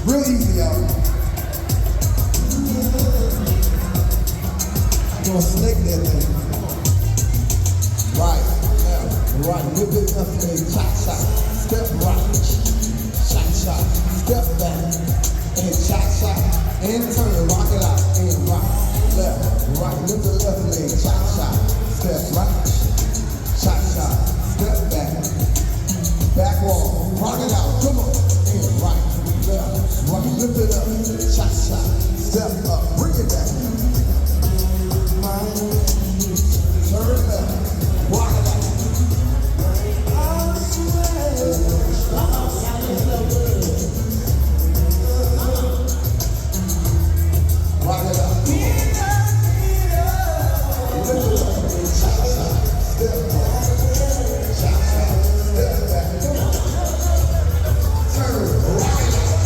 Real easy, y'all. You're gonna snake that thing. Right, left, right. Whip it left leg, cha-cha. Step right, cha-cha. Step back, and cha-cha. And turn, rock it out, and rock. Left, right. Lift the left leg, cha-cha. Step right, cha-cha. Step back. Back wall, rock it out, come on. And right, left, right. Lift it up, cha-cha. Step up, bring it back. Turn left, rock it out. Rock it out. Lift it up, cha-cha. Step up, cha-cha. Step back. Turn, rock it out.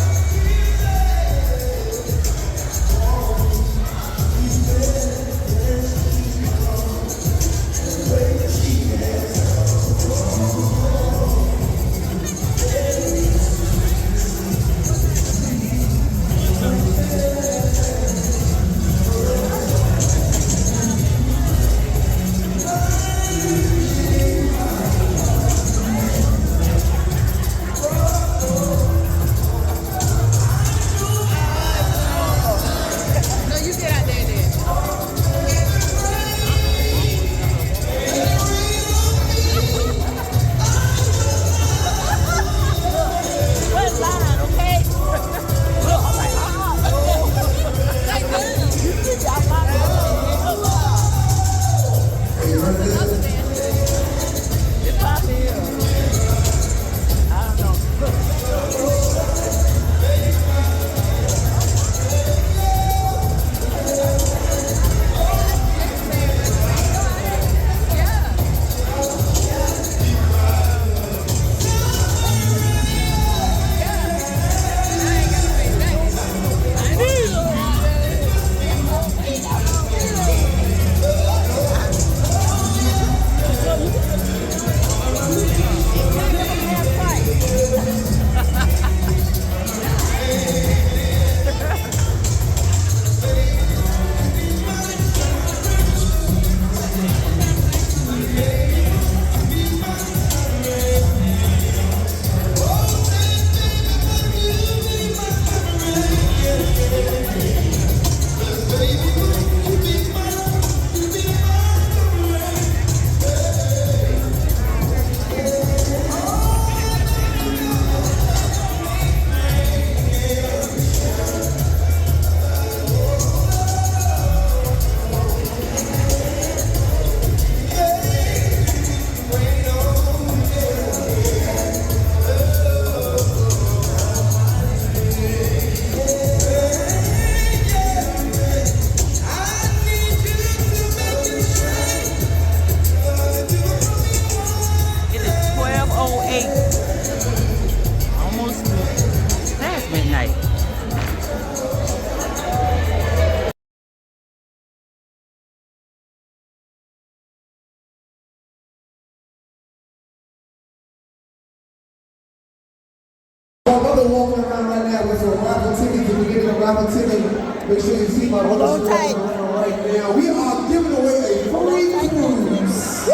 My mother walking around right now with some raffle tickets. If you get a raffle ticket, make sure you see my mother walking around right now. We are giving away a free cruise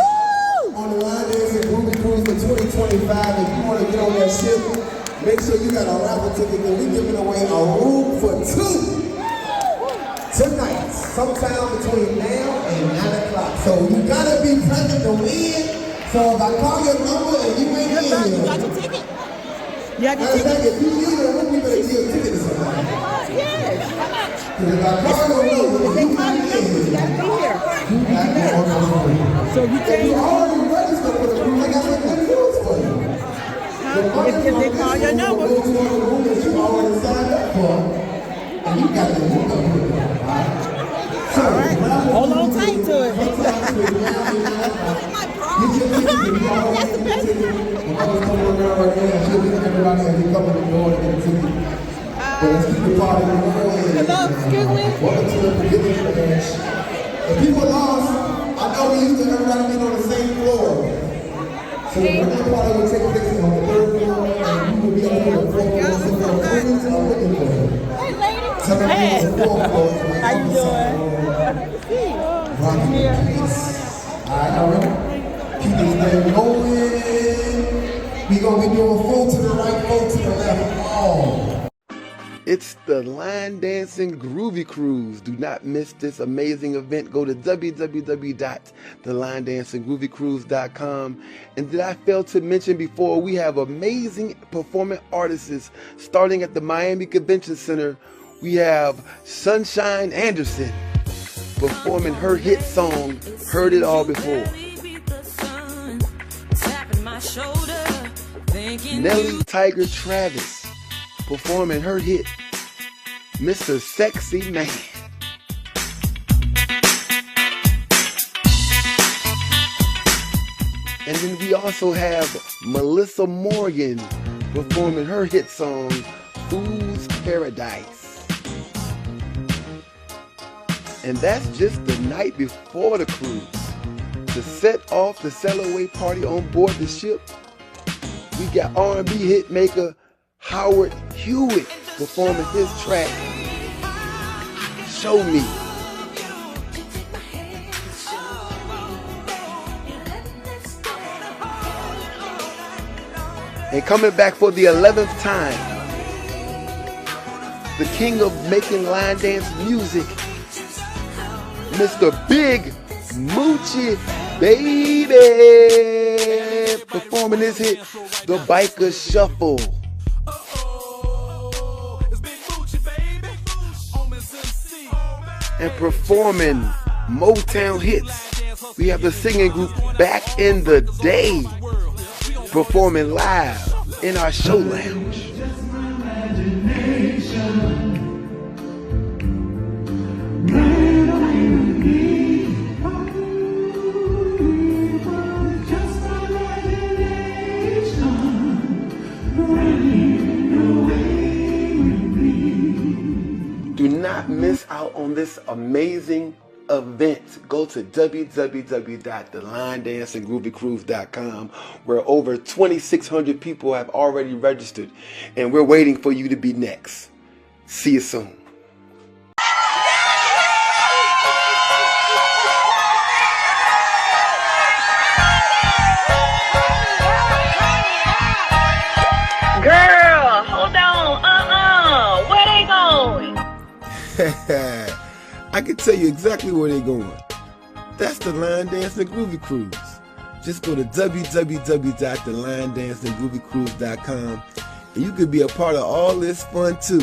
on the Line Dancing Groovy Cruise for 2025. If you want to get on that ship, make sure you got a raffle ticket. And we're giving away a room for two tonight, sometime between now and 9 o'clock. So you gotta be present to win. So if I call your number and you ain't in here, you got your ticket. You have your matter of fact, ticket. if you need a room, you better give a ticket to somebody. Yes. Because if I call your number and you They call ain't your number. in You here, got to be here. I can't order no room. So you If can't. you already registered for the room, I got some good news for you. If they call your number. Go to the room that you already signed up for, and you got the room up here. All right? Hold on tight to it. Get your ticket. If you already get your ticket, the mother's coming around right now. She'll meet everybody as they come in the door to get a ticket. let's keep the party going. Hello, excuse me? Welcome to the beginning match. If people lost, I know we used to everybody being on the same floor. So the beginning party will take place on the 3rd floor, and you will be on the 4th floor. So the queens are looking for you. Hey, lady. Tell them Hey. on the 4th floor. How you doing? Rocking the peace. Alright, all right. Keep this thing going. We gonna be doing 4 to the right, 4 to the left. Oh. It's the Line Dancing Groovy Cruise. Do not miss this amazing event. Go to www.theLineDancingGroovyCruise.com. And did I fail to mention before, we have amazing performing artists starting at the Miami Convention Center. We have Sunshine Anderson performing her hit song, Heard It All Before. Nelly Tiger Travis performing her hit, Mr. Sexy Man. And then we also have Melissa Morgan performing her hit song, Fool's Paradise. And that's just the night before the cruise. To set off the sail away party on board the ship, we got R&B hit maker Howard Hewitt performing his track, Show Me. And coming back for the 11th time, the king of making line dance music, Mr. Big Moochie Baby, performing his hit, The Biker Shuffle. And performing Motown hits, we have the singing group Back in the Day performing live in our show lounge. Do not miss out on this amazing event. Go to www.theLineDancingGroovyCruise.com, where over 2,600 people have already registered, and we're waiting for you to be next. See you soon. Girl, hold on. Where they going? I can tell you exactly where they're going. That's the Line Dancing Groovy Cruise. Just go to www.theLineDancingGroovyCruise.com and you could be a part of all this fun too.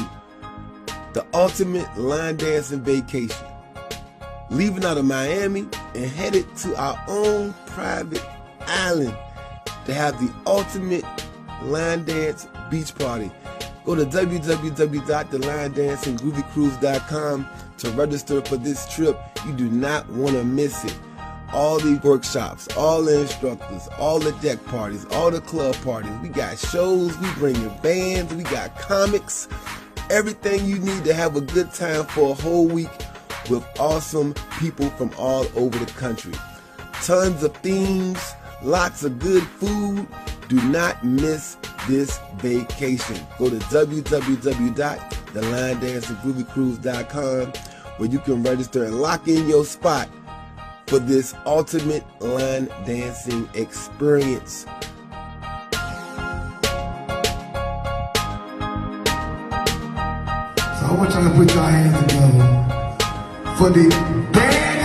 The ultimate line dancing vacation. Leaving out of Miami and headed to our own private island to have the ultimate line dance beach party. Go to www.theLineDancingGroovyCruise.com to register for this trip. You do not want to miss it. All the workshops, all the instructors, all the deck parties, all the club parties. We got shows, we bring in bands, we got comics. Everything you need to have a good time for a whole week with awesome people from all over the country. Tons of themes, lots of good food. Do not miss this vacation. Go to www.theLineDancingGroovyCruise.com where you can register and lock in your spot for this ultimate line dancing experience. So I want y'all to put your hands together for the band